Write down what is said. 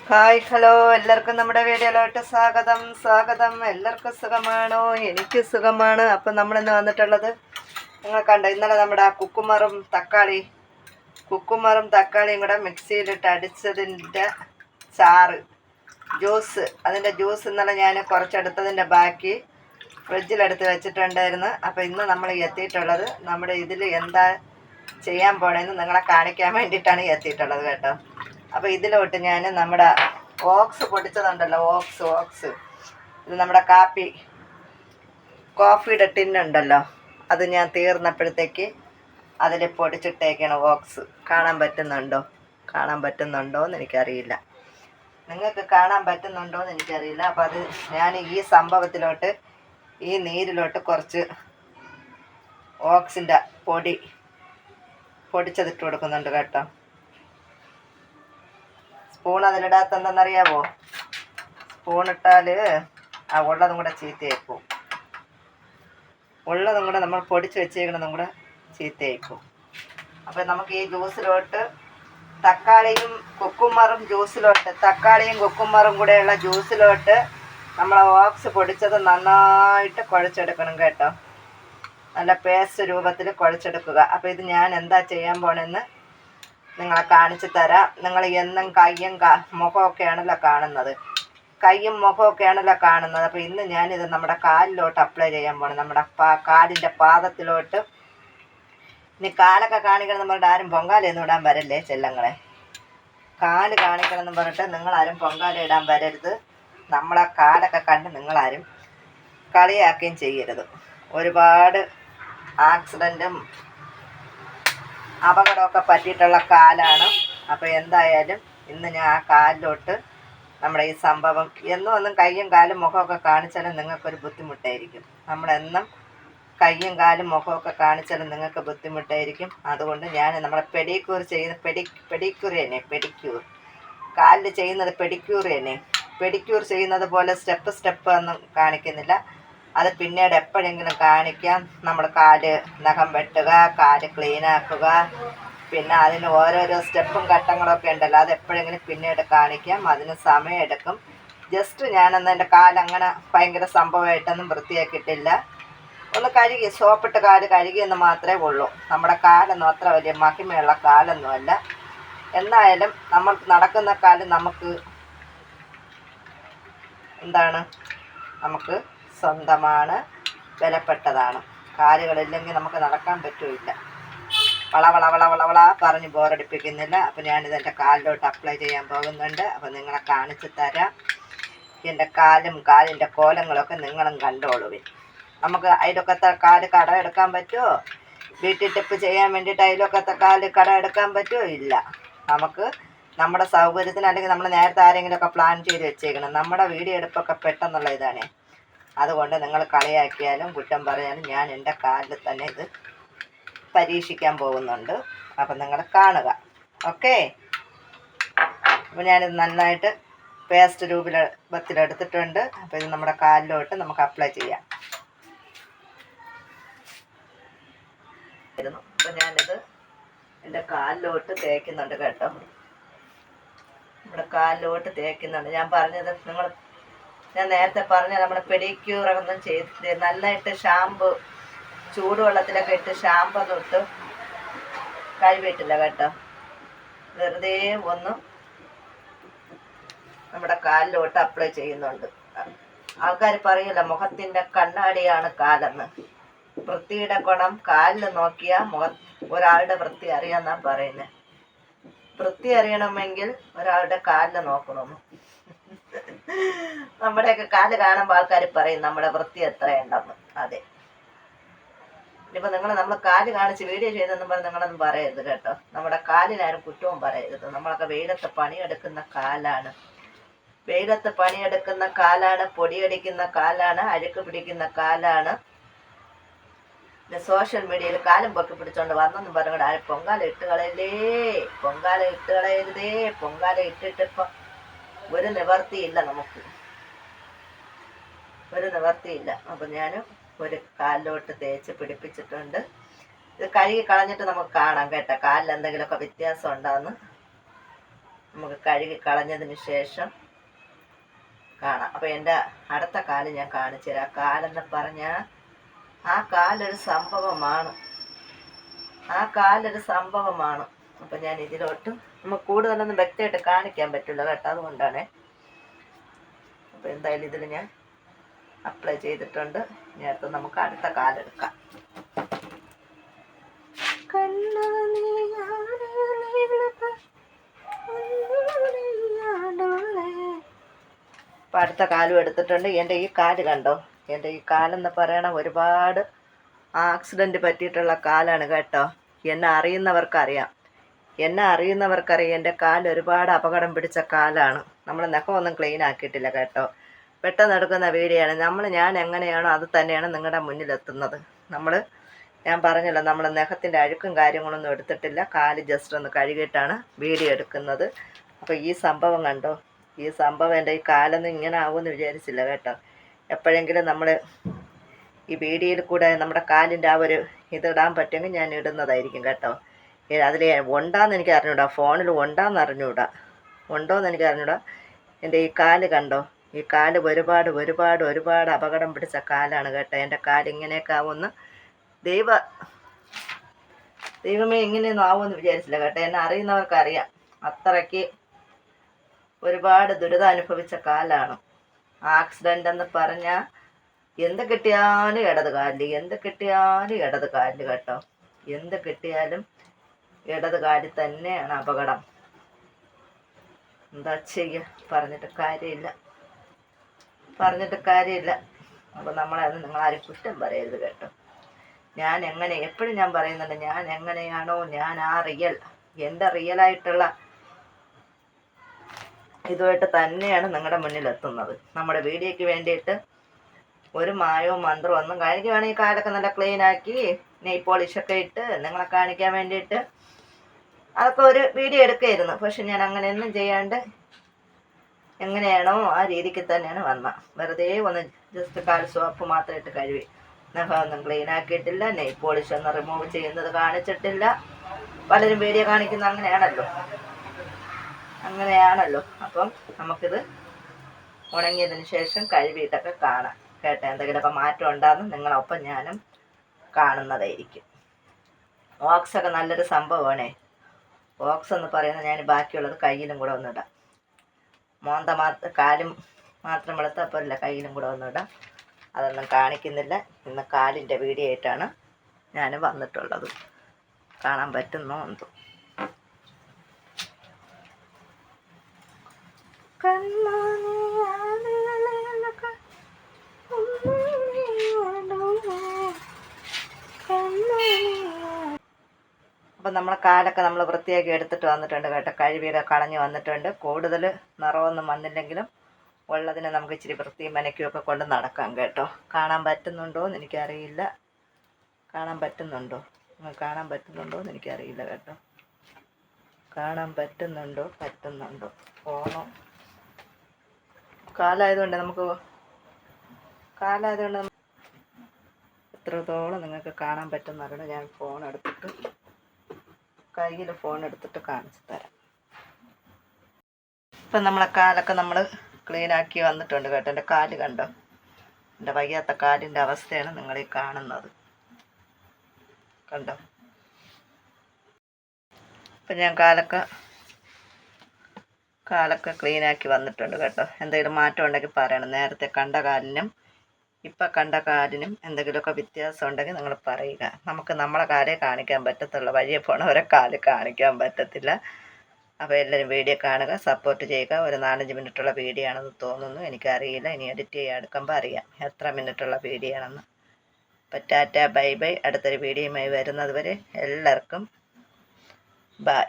Hi hello, എല്ലാവർക്കും നമ്മുടെ വീഡിയോയിലോട്ട് സ്വാഗതം. എല്ലാവർക്കും സുഖമാണോ? എനിക്ക് സുഖമാണ്. അപ്പം നമ്മളിന്ന് വന്നിട്ടുള്ളത്, നിങ്ങൾ കണ്ടോ, ഇന്നലെ നമ്മുടെ കുക്കുമ്പറും തക്കാളിയും കൂടെ മിക്സിയിലിട്ട് അടിച്ചതിൻ്റെ ചാറ് അതിൻ്റെ ജ്യൂസ് ഇന്നലെ ഞാൻ കുറച്ചെടുത്തതിൻ്റെ ബാക്കി ഫ്രിഡ്ജിലെടുത്ത് വെച്ചിട്ടുണ്ടായിരുന്നു. അപ്പോൾ ഇന്ന് നമ്മൾ എത്തിയിട്ടുള്ളത് നമ്മുടെ ഇതിൽ എന്താ ചെയ്യാൻ പോണേന്ന് നിങ്ങളെ കാണിക്കാൻ വേണ്ടിയിട്ടാണ് എത്തിയിട്ടുള്ളത് കേട്ടോ. അപ്പോൾ ഇതിലോട്ട് ഞാൻ നമ്മുടെ ഓക്സ് പൊടിച്ചതുണ്ടല്ലോ, ഓക്സ് ഇത് നമ്മുടെ കോഫിയുടെ ടിന്നുണ്ടല്ലോ, അത് ഞാൻ തീർന്നപ്പോഴത്തേക്ക് അതിൽ പൊടിച്ചിട്ടേക്കാണ് ഓക്സ്. കാണാൻ പറ്റുന്നുണ്ടോ എന്ന് എനിക്കറിയില്ല, നിങ്ങൾക്ക് കാണാൻ പറ്റുന്നുണ്ടോ എന്ന് എനിക്കറിയില്ല. അപ്പോൾ അത് ഞാൻ ഈ സംഭവത്തിലോട്ട്, ഈ നീരിലോട്ട് കുറച്ച് ഓക്സിൻ്റെ പൊടിച്ചതിട്ട് കൊടുക്കുന്നുണ്ട് കേട്ടോ. സ്പൂൺ അതിലിടാത്തെന്തെന്നറിയാമോ? സ്പൂണിട്ടാൽ ആ ഉള്ളതും കൂടെ ചീത്തയായിപ്പോവും. ഉള്ളതും കൂടെ നമ്മൾ പൊടിച്ച് വെച്ചേക്കുന്നതും കൂടെ ചീത്തയായിപ്പോവും. അപ്പം നമുക്ക് ഈ ജ്യൂസിലോട്ട് തക്കാളിയും കുക്കുമ്പറും കൂടെയുള്ള ജ്യൂസിലോട്ട് നമ്മൾ ഓക്സ് പൊടിച്ചത് നന്നായിട്ട് കുഴച്ചെടുക്കണം കേട്ടോ. നല്ല പേസ്റ്റ് രൂപത്തിൽ കുഴച്ചെടുക്കുക. അപ്പോൾ ഇത് ഞാൻ എന്താ ചെയ്യാൻ പോണെന്ന് നിങ്ങളെ കാണിച്ചു തരാം. നിങ്ങൾ എന്നും കയ്യും മുഖമൊക്കെയാണല്ലോ കാണുന്നത്. അപ്പോൾ ഇന്ന് ഞാനിത് നമ്മുടെ കാലിലോട്ട് അപ്ലൈ ചെയ്യാൻ പോകണം, നമ്മുടെ കാലിൻ്റെ പാദത്തിലോട്ട്. ഇനി കാലൊക്കെ കാണിക്കണമെന്ന് പറഞ്ഞിട്ട് ആരും പൊങ്കാലയൊന്നും ഇടാൻ വരല്ലേ ചെല്ലങ്ങളെ. കാല് കാണിക്കണമെന്ന് പറഞ്ഞിട്ട് നിങ്ങളാരും പൊങ്കാല ഇടാൻ വരരുത്. നമ്മളെ കാലൊക്കെ കണ്ട് നിങ്ങളാരും കളിയാക്കുകയും ചെയ്യരുത്. ഒരുപാട് ആക്സിഡൻറ്റും അപകടമൊക്കെ പറ്റിയിട്ടുള്ള കാലാണ്. അപ്പോൾ എന്തായാലും ഇന്ന് ഞാൻ ആ കാലിലോട്ട് നമ്മുടെ ഈ സംഭവം, ഒന്നും കയ്യും കാലും മുഖമൊക്കെ കാണിച്ചാലും നിങ്ങൾക്കൊരു ബുദ്ധിമുട്ടായിരിക്കും. നമ്മളെന്നും കയ്യും കാലും മുഖമൊക്കെ കാണിച്ചാലും നിങ്ങൾക്ക് ബുദ്ധിമുട്ടായിരിക്കും. അതുകൊണ്ട് ഞാൻ നമ്മുടെ പെഡിക്യൂർ കാലിൽ ചെയ്യുന്നത് പെഡിക്യൂർ ചെയ്യുന്നത് പോലെ സ്റ്റെപ്പ് ഒന്നും കാണിക്കുന്നില്ല. അത് പിന്നീട് എപ്പോഴെങ്കിലും കാണിക്കാം. നമ്മൾ കാല് നഖം വെട്ടുക, കാല് ക്ലീനാക്കുക, പിന്നെ അതിന് ഓരോരോ സ്റ്റെപ്പും ഘട്ടങ്ങളൊക്കെ ഉണ്ടല്ലോ, അത് എപ്പോഴെങ്കിലും പിന്നീട് കാണിക്കാം. അതിന് സമയമെടുക്കും. ജസ്റ്റ് ഞാനന്ന് എൻ്റെ കാലങ്ങനെ ഭയങ്കര സംഭവമായിട്ടൊന്നും വൃത്തിയാക്കിയിട്ടില്ല. ഒന്ന് കഴുകി, സോപ്പിട്ട് കാല് കഴുകിയെന്ന് മാത്രമേ ഉള്ളൂ. നമ്മുടെ കാലൊന്നും അത്ര വലിയ മഹിമയുള്ള കാലൊന്നുമല്ല. എന്നായാലും നമ്മൾ നടക്കുന്ന കാല് നമുക്ക് നമുക്ക് സ്വന്തമാണ്, വിലപ്പെട്ടതാണ്. കാലുകളില്ലെങ്കിൽ നമുക്ക് നടക്കാൻ പറ്റില്ല. വള പറഞ്ഞ് ബോറടിപ്പിക്കുന്നില്ല. അപ്പോൾ ഞാനിതെൻ്റെ കാലിലോട്ട് അപ്ലൈ ചെയ്യാൻ പോകുന്നുണ്ട്. അപ്പോൾ നിങ്ങളെ കാണിച്ചു തരാം. എൻ്റെ കാലിൻ്റെ കോലങ്ങളൊക്കെ നിങ്ങളും കണ്ടോളുവിൻ. നമുക്ക് അയലൊക്കത്തെ കാല് കട എടുക്കാൻ പറ്റുമോ? വീട്ടിൽ ടിപ്പ് ചെയ്യാൻ വേണ്ടിയിട്ട് അയലൊക്കത്തെ കാല് കട എടുക്കാൻ പറ്റുമോ? ഇല്ല. നമുക്ക് നമ്മുടെ സൗകര്യത്തിന്, അല്ലെങ്കിൽ നമ്മൾ നേരത്തെ ആരെങ്കിലുമൊക്കെ പ്ലാൻ ചെയ്ത് വെച്ചേക്കണം. നമ്മുടെ വീഡിയോ എടുപ്പൊക്കെ പെട്ടെന്നുള്ള ഇതാണ്. അതുകൊണ്ട് നിങ്ങൾ കളിയാക്കിയാലും കുറ്റം പറയാനും ഞാൻ എൻ്റെ കാലിൽ തന്നെ ഇത് പരീക്ഷിക്കാൻ പോകുന്നുണ്ട്. അപ്പം നിങ്ങൾ കാണുക, ഓക്കെ. അപ്പോൾ ഞാനിത് നന്നായിട്ട് പേസ്റ്റ് രൂപത്തിലെടുത്തിട്ടുണ്ട്. അപ്പോൾ ഇത് നമ്മുടെ കാലിലോട്ട് നമുക്ക് അപ്ലൈ ചെയ്യാം. അപ്പോൾ ഞാനിത് എൻ്റെ കാലിലോട്ട് തേക്കുന്നുണ്ട് കേട്ടോ. നമ്മുടെ കാലിലോട്ട് തേക്കുന്നുണ്ട്. ഞാൻ നേരത്തെ പറഞ്ഞ നമ്മൾ പെഡിക്യൂറൊന്നും ചെയ്തിട്ട് നന്നായിട്ട് ചൂടുവെള്ളത്തിലൊക്കെ ഇട്ട് ഷാമ്പു തൊട്ട് കഴുകിയിട്ടില്ല കേട്ടോ. വെറുതെ ഒന്ന് നമ്മുടെ കാലിലോട്ട് അപ്ലൈ ചെയ്യുന്നുണ്ട്. ആൾക്കാർ പറയില്ല മുഖത്തിൻ്റെ കണ്ണാടിയാണ് കാലെന്ന്. വൃത്തിയുടെ ഗുണം കാലിൽ നോക്കിയാൽ ഒരാളുടെ വൃത്തി അറിയാമെന്നാണ് പറയുന്നത്. വൃത്തി അറിയണമെങ്കിൽ ഒരാളുടെ കാലിൽ നോക്കണമെന്ന്. നമ്മുടെയൊക്കെ കാല് കാണുമ്പോൾ ആൾക്കാർ പറയും നമ്മുടെ വൃത്തി എത്രയുണ്ടെന്ന്. അതെ, ഇനിയിപ്പോൾ നമ്മൾ കാല് കാണിച്ച് വീഡിയോ ചെയ്തെന്നും പറഞ്ഞ് നിങ്ങളൊന്നും പറയരുത് കേട്ടോ. നമ്മുടെ കാലിനാരും കുറ്റവും പറയരുത്. നമ്മളൊക്കെ വെയിലത്ത് പണിയെടുക്കുന്ന കാലാണ്, പൊടിയടിക്കുന്ന കാലാണ്, അഴുക്ക് പിടിക്കുന്ന കാലാണ്. പിന്നെ സോഷ്യൽ മീഡിയയിൽ കാലും പൊക്കി പിടിച്ചോണ്ട് വന്നെന്നും പറഞ്ഞുകൊണ്ട് ആരും പൊങ്കാല ഇട്ട് കളയരുതേ. പൊങ്കാല ഇട്ടിട്ടിപ്പം ഒരു നിവർത്തിയില്ല, നമുക്ക് ഒരു നിവർത്തിയില്ല. അപ്പം ഞാൻ ഒരു കാലിലോട്ട് തേച്ച് പിടിപ്പിച്ചിട്ടുണ്ട്. ഇത് കഴുകി കളഞ്ഞിട്ട് നമുക്ക് കാണാം കേട്ടോ കാലിൽ എന്തെങ്കിലുമൊക്കെ വ്യത്യാസം ഉണ്ടാകുന്നു. നമുക്ക് കഴുകി കളഞ്ഞതിന് ശേഷം കാണാം. അപ്പോൾ എൻ്റെ അടുത്ത കാല് ഞാൻ കാണിച്ചു തരാം. കാലെന്ന് പറഞ്ഞാൽ ആ കാലൊരു സംഭവമാണ്. അപ്പം ഞാൻ ഇതിലോട്ട് നമുക്ക് കൂടുതലൊന്നും വ്യക്തമായിട്ട് കാണിക്കാൻ പറ്റില്ല കേട്ടോ, അതുകൊണ്ടാണ്. അപ്പോൾ എന്തായാലും ഇതിൽ ഞാൻ അപ്ലൈ ചെയ്തിട്ടുണ്ട്. ഇനി അടുത്ത് നമുക്ക് അടുത്ത കാലെടുക്കാം. അപ്പം അടുത്ത കാലും എടുത്തിട്ടുണ്ട്. എൻ്റെ ഈ കാല് കണ്ടോ? എൻ്റെ ഈ കാലെന്ന് പറയണ ഒരുപാട് ആക്സിഡൻറ്റ് പറ്റിയിട്ടുള്ള കാലാണ് കേട്ടോ. എന്നെ അറിയുന്നവർക്കറിയാം. എൻ്റെ കാല് ഒരുപാട് അപകടം പിടിച്ച കാലാണ്. നമ്മൾ നഖമൊന്നും ക്ലീൻ ആക്കിയിട്ടില്ല കേട്ടോ. പെട്ടെന്ന് എടുക്കുന്ന വീഡിയോ ആണ്. ഞാൻ എങ്ങനെയാണോ അത് തന്നെയാണ് നിങ്ങളുടെ മുന്നിലെത്തുന്നത്. ഞാൻ പറഞ്ഞല്ലോ, നമ്മൾ നഖത്തിൻ്റെ അഴുക്കും കാര്യങ്ങളൊന്നും എടുത്തിട്ടില്ല. കാല് ജസ്റ്റ് ഒന്ന് കഴുകിയിട്ടാണ് വീഡിയോ എടുക്കുന്നത്. അപ്പോൾ ഈ സംഭവം കണ്ടോ? ഈ സംഭവം എൻ്റെ ഈ കാലൊന്നും ഇങ്ങനെ ആവുമെന്ന് വിചാരിച്ചില്ല കേട്ടോ. എപ്പോഴെങ്കിലും നമ്മൾ ഈ വീഡിയോയിൽ കൂടെ നമ്മുടെ കാലിൻ്റെ ആ ഒരു ഇതിടാൻ പറ്റുമെങ്കിൽ ഞാൻ ഇടുന്നതായിരിക്കും കേട്ടോ. അതിൽ ഉണ്ടാന്ന് എനിക്ക് അറിഞ്ഞൂടാ, ഫോണിൽ ഉണ്ടോയെന്ന് എനിക്ക് അറിഞ്ഞൂടാ. എൻ്റെ ഈ കാല് കണ്ടോ? ഈ കാല് ഒരുപാട് അപകടം പിടിച്ച കാലാണ് കേട്ടോ. എൻ്റെ കാല് ഇങ്ങനെയൊക്കെ ആവുമെന്ന് ദൈവമേ ഇങ്ങനെയൊന്നും ആവുമെന്ന് വിചാരിച്ചില്ല കേട്ടോ. എന്നെ അറിയുന്നവർക്കറിയാം. അത്രയ്ക്ക് ഒരുപാട് ദുരിതം അനുഭവിച്ച കാലാണ്. ആക്സിഡൻ്റ് എന്ന് പറഞ്ഞാൽ എന്ത് കിട്ടിയാലും ഇടത് കാലിൽ കേട്ടോ. എന്ത് കിട്ടിയാലും ഇടത് കാലിൽ തന്നെയാണ് അപകടം. എന്താ ചെയ്യുക? പറഞ്ഞിട്ട് കാര്യമില്ല. അപ്പോൾ നിങ്ങളാരും കുറ്റം പറയരുത് കേട്ടോ. എപ്പോഴും ഞാൻ പറയുന്നുണ്ട്, ഞാൻ എങ്ങനെയാണോ ഞാൻ ആ എൻ്റെ റിയലായിട്ടുള്ള ഇതുമായിട്ട് തന്നെയാണ് നിങ്ങളുടെ മുന്നിലെത്തുന്നത്. നമ്മുടെ വീഡിയോയ്ക്ക് വേണ്ടിയിട്ട് ഒരു മായവും മന്ത്രവും ഒന്നും കാണിക്കുകയാണെങ്കിൽ കാലൊക്കെ നല്ല ക്ലീനാക്കി നെയ് പോളിഷൊക്കെ ഇട്ട് നിങ്ങളെ കാണിക്കാൻ വേണ്ടിയിട്ട് അതൊക്കെ ഒരു വീഡിയോ എടുക്കുകയായിരുന്നു. പക്ഷെ ഞാൻ അങ്ങനെയൊന്നും ചെയ്യാണ്ട് എങ്ങനെയാണോ ആ രീതിക്ക് തന്നെയാണ് വെറുതെ ഒന്ന് ജസ്റ്റ് കാൽ സോപ്പ് മാത്രം ഇട്ട് കഴുകി. നഖമൊന്നും ക്ലീൻ ആക്കിയിട്ടില്ല. നെയ് പോളിഷ് ഒന്ന് റിമൂവ് ചെയ്യുന്നത് കാണിച്ചിട്ടില്ല. പലരും വീഡിയോ കാണിക്കുന്ന അങ്ങനെയാണല്ലോ. അപ്പം നമുക്കിത് ഉണങ്ങിയതിന് ശേഷം കഴുകിയിട്ടൊക്കെ കാണാം കേട്ടോ. എന്തെങ്കിലുമൊക്കെ മാറ്റം ഉണ്ടാകുന്ന നിങ്ങളൊപ്പം ഞാനും കാണുന്നതായിരിക്കും. ഓക്സൊക്കെ നല്ലൊരു സംഭവമാണേ. ഓക്സ് എന്ന് പറയുന്നത് ഞാൻ ബാക്കിയുള്ളത് കയ്യിലും കൂടെ ഒന്നിടാം. കാലും മാത്രം വെളുത്തപ്പോഴല്ല, കയ്യിലും കൂടെ ഒന്നിടാം. അതൊന്നും കാണിക്കുന്നില്ല. ഇന്ന് കാലിൻ്റെ വീഡിയോ ആയിട്ടാണ് ഞാൻ വന്നിട്ടുള്ളത്. കാണാൻ പറ്റുന്നോ എന്തോ. അപ്പം നമ്മളെ കാലൊക്കെ നമ്മൾ വൃത്തിയാക്കി എടുത്തിട്ട് വന്നിട്ടുണ്ട് കേട്ടോ. കഴുകിയൊക്കെ കളഞ്ഞ് വന്നിട്ടുണ്ട്. കൂടുതൽ നിറമൊന്നും വന്നില്ലെങ്കിലും ഉള്ളതിനെ നമുക്ക് ഇച്ചിരി വൃത്തിയും മനയ്ക്കുമൊക്കെ കൊണ്ട് നടക്കാം കേട്ടോ. കാണാൻ പറ്റുന്നുണ്ടോ എന്ന് എനിക്കറിയില്ല. കാണാൻ പറ്റുന്നുണ്ടോ എന്ന് എനിക്കറിയില്ല കേട്ടോ. കാണാൻ പറ്റുന്നുണ്ടോ? ഫോണോ കാലായതുകൊണ്ട് എത്രത്തോളം നിങ്ങൾക്ക് കാണാൻ പറ്റുന്നറിയണം. ഞാൻ കയ്യിൽ ഫോൺ എടുത്തിട്ട് കാണിച്ചു തരാം. ഇപ്പം നമ്മളെ കാലൊക്കെ നമ്മൾ ക്ലീനാക്കി വന്നിട്ടുണ്ട് കേട്ടോ. എൻ്റെ കാല് കണ്ടോ? എൻ്റെ വയ്യാത്ത കാലിൻ്റെ അവസ്ഥയാണ് നിങ്ങളീ കാണുന്നത്. കണ്ടോ? ഇപ്പം ഞാൻ കാലൊക്കെ ക്ലീനാക്കി വന്നിട്ടുണ്ട് കേട്ടോ. എന്തെങ്കിലും മാറ്റം ഉണ്ടെങ്കിൽ പറയണം. നേരത്തെ കണ്ട കാലിനും ഇപ്പം കണ്ട കാലിനും എന്തെങ്കിലുമൊക്കെ വ്യത്യാസം ഉണ്ടെങ്കിൽ നിങ്ങൾ പറയുക. നമുക്ക് നമ്മളെ കാലേ കാണിക്കാൻ പറ്റത്തുള്ളൂ. വഴിയെ പോണവരെ കാല് കാണിക്കാൻ പറ്റത്തില്ല. അപ്പോൾ എല്ലാവരും വീഡിയോ കാണുക, സപ്പോർട്ട് ചെയ്യുക. ഒരു 4-5 മിനിറ്റുള്ള വീഡിയോ ആണെന്ന് തോന്നുന്നു. എനിക്കറിയില്ല, ഇനി എഡിറ്റ് ചെയ്യാൻ എടുക്കുമ്പോൾ അറിയാം എത്ര മിനിറ്റുള്ള വീഡിയോ ആണെന്ന്. അപ്പോൾ ടാറ്റ, ബൈ ബൈ. അടുത്തൊരു വീഡിയോയുമായി വരുന്നത് വരെ എല്ലാവർക്കും ബൈ.